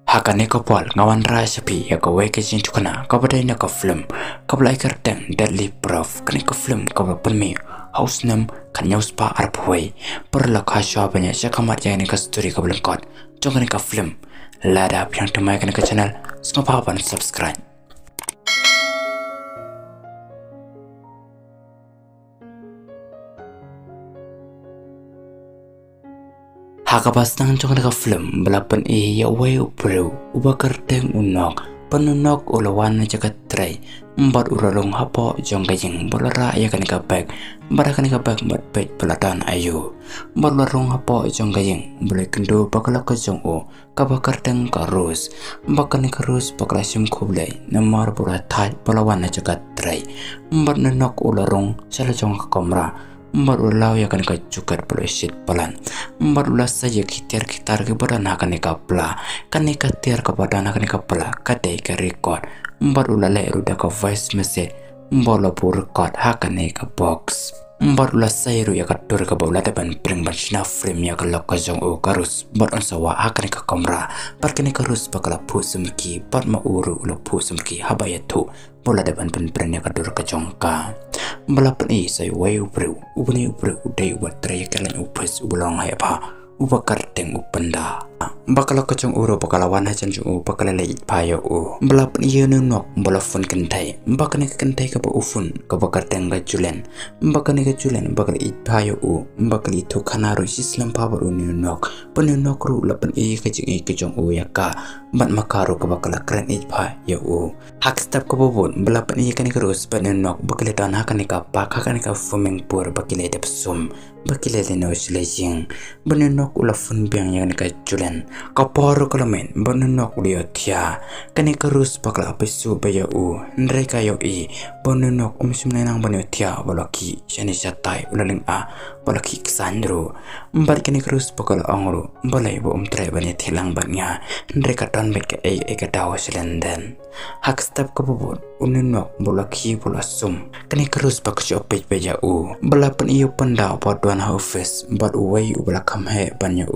Hakane ko pol ngawan ra sapi ya ko weke jin tukana ko badai na ko film ko blai kerteng deadly prof kane ko film ko penmi house nam kan nyaus pa arpoi per la kha sha banya sha kamat ya ne ka story ko blengkot jong kane ka film lada piang temai kane ka channel snopa ban subscribe. Hakabas nang jong ka film belapan ya way upru ubakar teng unok penunok ulawan jagat tray embat urarong hapo jong kajing bolara ya kan ka bag bara kan ka bag mat pet pelatan ayu bolarong hapo jong kajing boleh kendo bakala ka jong o kabakar teng karus bakan karus bakala sim kublai namar bura thai bolawan jagat tray embat nunok ularong sala jong ka kamra embat ulau ya kan ka cukat pelosit pelan embat ulas saja kitar ke badan akan pla kan tiar ke badan akan pla kadai ke record embat ulale ruda ke voice message embat pur record akan box embat ulas saya ru ya katur ke bola depan pring bersina frame ya kalau ke jong o karus embat on sawa akan kamera parkene karus bakal pu semki pat ma uru ulo pu semki habaya tu bola depan pring ya katur ke jongka Balapan saya way ubru ubani ubru udai ubat traya kalian upes ubulong hai apa ubakar teng upenda bakal kacang uro bakal wana janju bakal leit payo balapan nunok balafun kentai bakal kentai ke ufun ke bakar teng gajulen bakal bakal it payo bakal itu kanaru islam pabar nunok penunok ru lapan kacang yaka bat makaru ke bakal keren it payo hak step ke bobon balapan kan kerus penunok bakal tanah kan pak kan fumeng pur bakal edep sum bakal no selesing penunok ulafun biang yang gajulen kapor kalamen bonunok dia tia kani kerus bakal apesu baya mereka yoi bonunok sumnenang banu tia balaki jani satai ulaling balaki ksandro mbar kani kerus bakal angru balai bo tre bani tilang bannya mereka tan beke dawa selenden hak step kebubun ununok balaki bulasum kani kerus bakal opej baya balapan iyo penda paduan haufes bad uwai ubalakam he banyak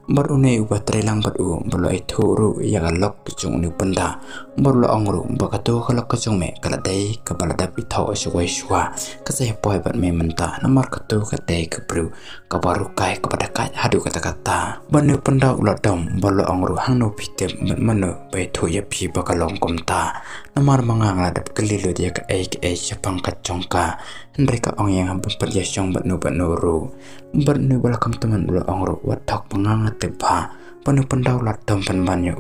bar unai ubat trelang bad balo itu ru ya galok kecung ni penda bar lo angru bakato kalau kecung me kalau dai kepala dapi tau suai sua kasih poi bat me mentah nomor katu kadai kebru kabaru kai kepada kai hadu kata-kata banu penda ulat dom balo angru hangno pitem mano baitu ya pi bakalong komta nomor mangang ladap kelilu dia ke sepang kacongka mereka orang yang berjasong bat nuru bernu balakam teman ulo angro watak pengangat tepa penuh pendaulat dom penbanyo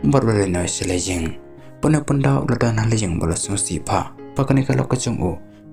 berlena selejeng penuh pendaulat dan halejeng balas musipa pakane kalau kecung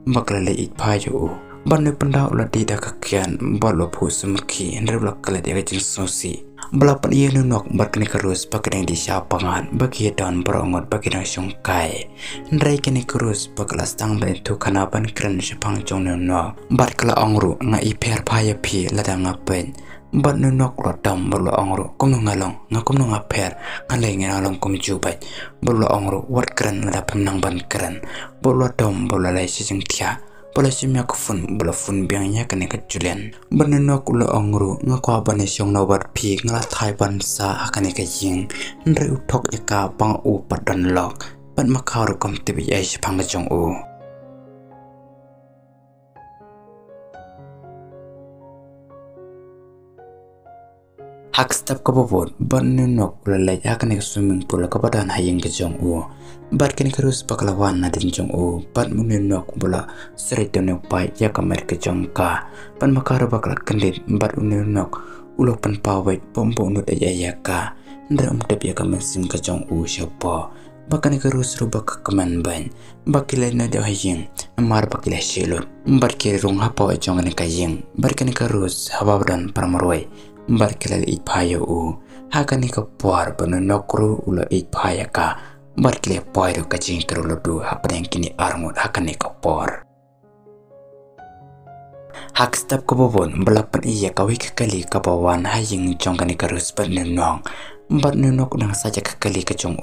bakal leit payo bernu pendaulat tidak kekian balo pu semki hendak kala dia kecing susi balapan iya nunok berkene kerus pakai di siapangan bagi dan berongot bagi dan sungkai ndrai kene kerus bakal stang bentu kanapan keren sepang jong nunok bat kala angru nga iper paya pi lada ngapen bat nunok lodam berlo angru kumno ngalong ngakumno ngaper ngalai ngalong kum jubat berlo angru wat keren lada penang ban keren berlo dom berlo lai sising tia bola simya kufun bola fun biangnya kene kejulian benenok ulo angru ngakwa bane syong nobat pi ngala thai ban sa akane kajing ndre utok eka pang padan lok ban makaru kom tibi ai pang jong hak step kabobot benenok ulalai akane swimming pool kabadan hayeng kejong bat kini kerus paklawan nadin jong bat munenok bola seret donok pai ya kamar kejong ka pan makara bakal kendit bat unenok ulo pan pawai pompo unut aja ka ndra umtep ya kamar sim kejong siapa bakani kerus rubak keman ban bakilai nada hayeng amar bakilai silur bat kiri rung hapa jong ne kayeng bat kini kerus habadan paramarwai bat kilal it payo hakani ka puar benenokru ulo it payaka bat kile poiro kacing terlalu hapadang kini armut hakane kapor hak step kebobon belapan iya kawi kekali kabawan haying jongkani karus benenong bat nenok udang saja kekali kecong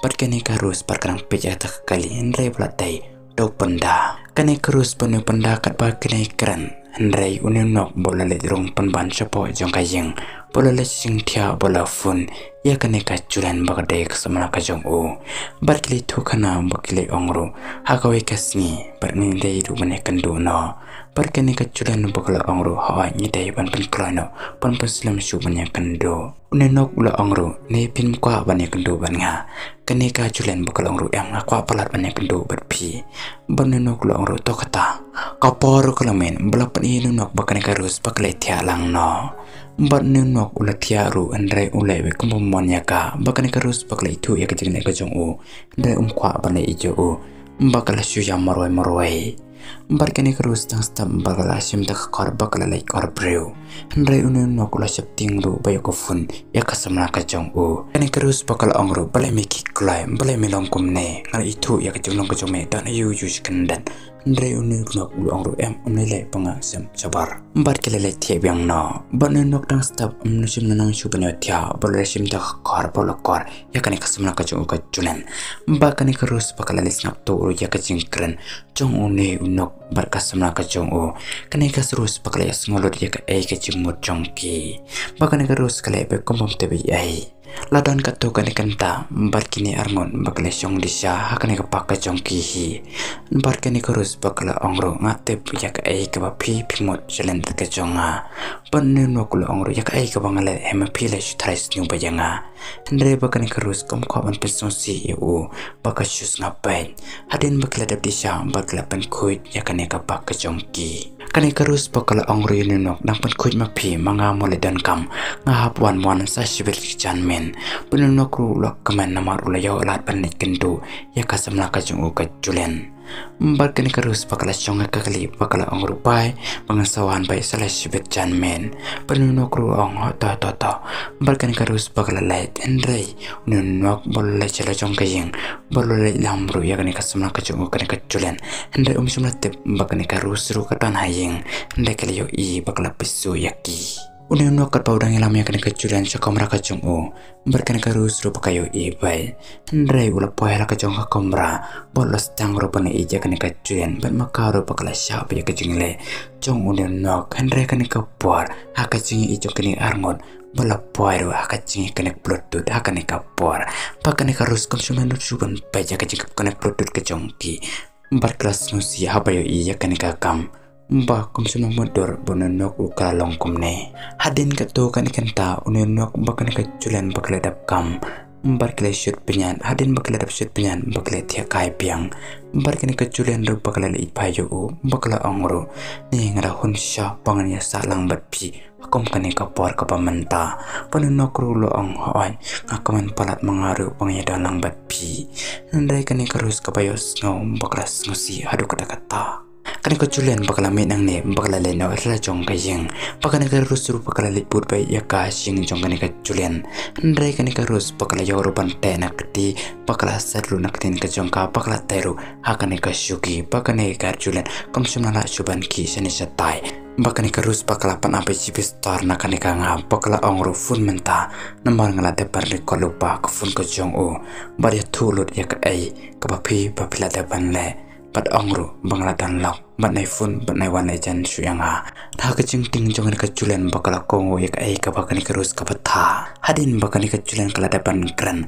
bat kani karus parkarang peja kekali nre belatai do penda Kane kerus penuh pendakat ba kane keren. Hendrai unenok bola le rong penban sepo jong kayeng bola le sing tia bola fun ya kane kaculan bagade kesemana kajong o barkili tu kana bakili ongro hakawe kasni barni dei ru mane kendo no barkane kaculan bagala ongro hawa ni dei ban pen krano pan peslam shu mane kendo unenok ula ongro ne pin kwa bane kendo ban nga kane kaculan bagala ongro yang akwa palat bane kendo berpi banenok ula ongro to kata kapor kalamen belap inunok bakane karus bakale tia lang no bat nunok ula tiaru andrai ulai we kumpomon yaka bakane karus bakale itu ya kejeng kajong u andrai kwa bane ijo u bakala syuya maroi Mbar kani kerus tang stam bagala sim tak kor bagala lai kor breu andrai ununok ula septing ru bayo kofun ya kasamna kajong u kani kerus bakala ongru balai miki klai balai melong kumne ngar itu ya kajong me dan yu kendan Andrai ununok ula ongru unile pangasam sabar mbar kelele tie biang no banunok tang stab nusim nanang subanya tia balai sim tak kor bolokor ya kani kasamna kajong u kajunan mbar kani kerus bakala lis ngap to ya kajing keren jong une unok berkas semna kajong o kane kasrus pakale ngolod ya ka ai kajimut jongki bakane karus kale be kompom tebe ai ladan kato kane kanta barkini arngon bakale song disha hakane ka pak jongki hi barkane karus bakala ongro ngate ya ka ai ka pi pimot jelen ka jonga panne no kula ongro ya ka ai ka bangale hema pile shutrais nyu bayanga Andre bakane karus kom kawan pesonsi u bakasus ngapain hadin bakala dap disha bakala pen kuit ya kane ka pak jongki kane karus bakala ongro yunok nang pen kuit mapi manga mole dan kam ngahap wan sa sibil janmen pununok ru lok kaman namar ulayo lat panik kendo ya kasamla kajong u kajulen Mbar kani karus bakala syonga kakali bakala ongru pai pangasawan bai salah sibet janmen penunok ru ong to mbar kani karus bakala lait andrai ununok bolle chala jong kayeng bolle lamru ya kani kasamna kajong kani kajulen andrai sumla tep bakani karus ru katan hayeng andrai kali yo I bakala pisu yaki Unenok kat paudang ilam ya kani kajulen sakomra kajong o berkani karus ru pakayo ibai andrai ula poela kajong ka komra bolos tang ru pane ija kani kajulen ban makaro pakala syap ya kajingle jong unenok andrai kani kapor hakajing ijo kani arngon bala poiru hakajing kani bluetooth hakani kapor pakani karus konsumen suban paja kajing kani bluetooth kajongki bar kelas nusi habayo iya kani kakam Mbah kum sunong motor bononok ukalong kumne hadin kato kan ikanta unenok bakane kajulan bakledap kam mbar kele shoot penyan hadin bakledap shoot penyan bakle tia kai piang mbar kene kajulan ru bakle ipayo u bakla ongro ni ngara hunsha panganya salang batpi akom kane kapor kapamenta bononok ru lo ong hoan ngakaman palat mangaru pangya dalang batpi ndai kane karus kapayos ngau baklas ngusi hadu kata Kani kajulen bakala menang ne bakala leno rela jong kayeng bakane karus ru bakala liput bai ya ka sing jong kani kajulen ndrai kani karus bakala yoruban tena keti bakala sadlu naktin ka jong ka bakala teru hakane kasyuki bakane kajulen komsumala suban ki sene satai bakane karus bakala pan ape star nakane ka nga bakala ongru fun menta nambar ngala de par ko lupa ko fun ko jong o bar ya tulut ya ka ai ka papi papila de ban le Bat ongru banglatan lok bat nai fun bat nai wan jan suyanga tha kaching ting jong ka julen bakala kongo yak ai ka bakani karus ka patha hadin bakani ka julen kala dapan kran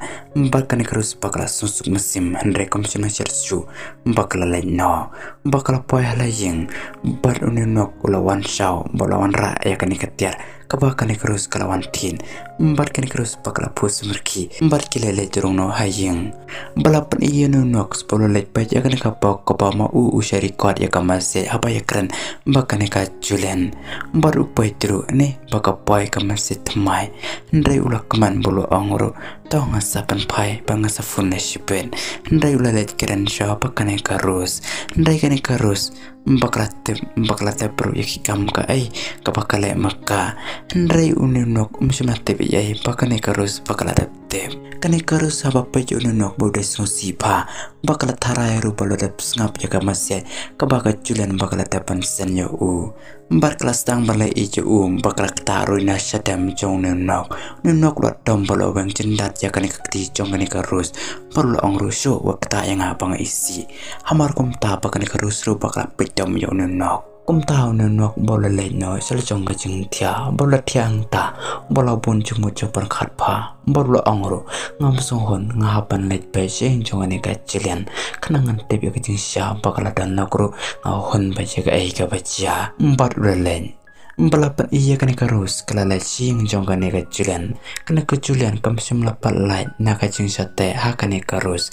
bakani karus bakala susuk mesim handre komsina sersu bakala laino bakala poya laying bat unenok ulawan shaw bolawan ra yakani katiar kabakani karus kalawan tin kani karus bakala pus merki kilele jorong no haying balapan iyenu nok sepuluh lek baja kani kapok kopama usyari kod ya kamase apa ya keren bakani ka julen baru paitru ne baka pai kamase tmai ndai ula kaman bolo ongro tong asapan pai bangasa funne shipen ndai ula lek keren sha bakani karus ndai kani karus baklate pro yakikam ka ai kabakale maka ndrai unenok umsunate bi ai bakane karus bakalate te kani karus haba pejo nonok bodes ngosipa bakal tarai rupa lodap ngap jaga masya kabaka julian bakal dapan senyo u bar kelas tang balai ijo bakal taruh nasyadam jong nonok lot dom balo bang cendat jaga ni kakti jong kani karus perlu ong rusuh wakta yang abang isi hamar kum ta bakal karus ru bakal pedom yo nonok kum tahu nonok bola leno seljong kajing tia bola tiang ta bola bun cuma coba khatpa bola ongro ngam songhon ngahapan let peseng jongane kacilian kenangan tebi kajing sya bakal dan nakro ngahon baca ka eka baca empat lelen Balapan iya kani karus kelala sing jong kani kajulian kena kejulian kam semlapat light na kajing sate ha kani karus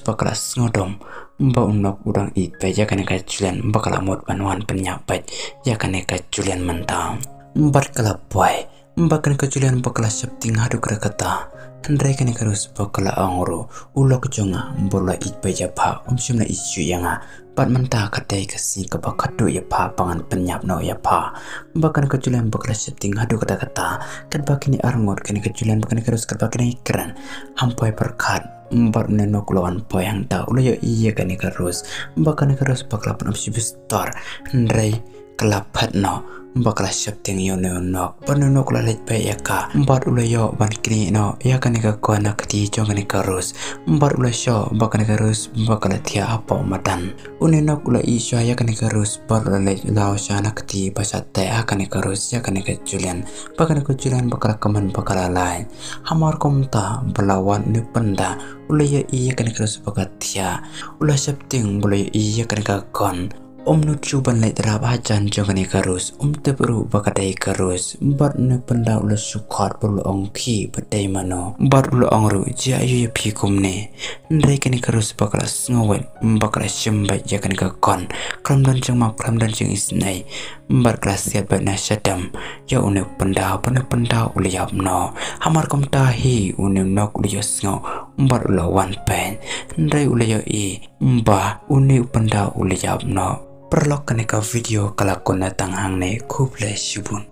bakalas ngodom mba unok udang it baja kani kajulian bakal amot panuan penyapat ya kani kajulian mentang mbat kalapai mba kani kajulian bakalas septing hadu kata Andrai kani karus bakala angro ulok jonga bola it baja pa semna isu yanga pat mentah katai kasih kebakadu ya pa pangan penyap no ya pa bahkan kejulian bakal setting hadu kata-kata kan bakini arngot kani kejulian bakani karus bakini keren hampai perkat empat nenok lawan poyang ta ulo iya kani karus bakani karus bakal pun opsi besar Andrai kelapat no bakal setting yo nenok penenok lalit baik ya ka empat ulo yo ban kini no ya kani ka kuana kati jong kani karus empat ulo syo bakani karus bakal tia apa madan unenok ulo isya ya kani karus bar lalit lao syana kati basat te kani karus ya kani kejulian bakani kejulian bakal keman bakal lain hamar komta belawan ni penda ulo ya iya kani karus bakal tia ulo setting ulo iya kani ka kon nucu ban lai terap hajan jongani karus tebru bakadai karus bat ne penda ula sukhat perlu ongki badai mano bat ula ongru ja ayu ya pikum ne ndai kani karus bakalas ngawet bakalas syembai jakan ka kon kram dan jeng isnai bat kelas siat bat nasyadam ya une penda ula yapno hamar kom tahi une nok ula yasngo bat ula wan pen ndai ula ya une penda ula yapno perlok kaneka video kalakon datang hang ne kuble shibun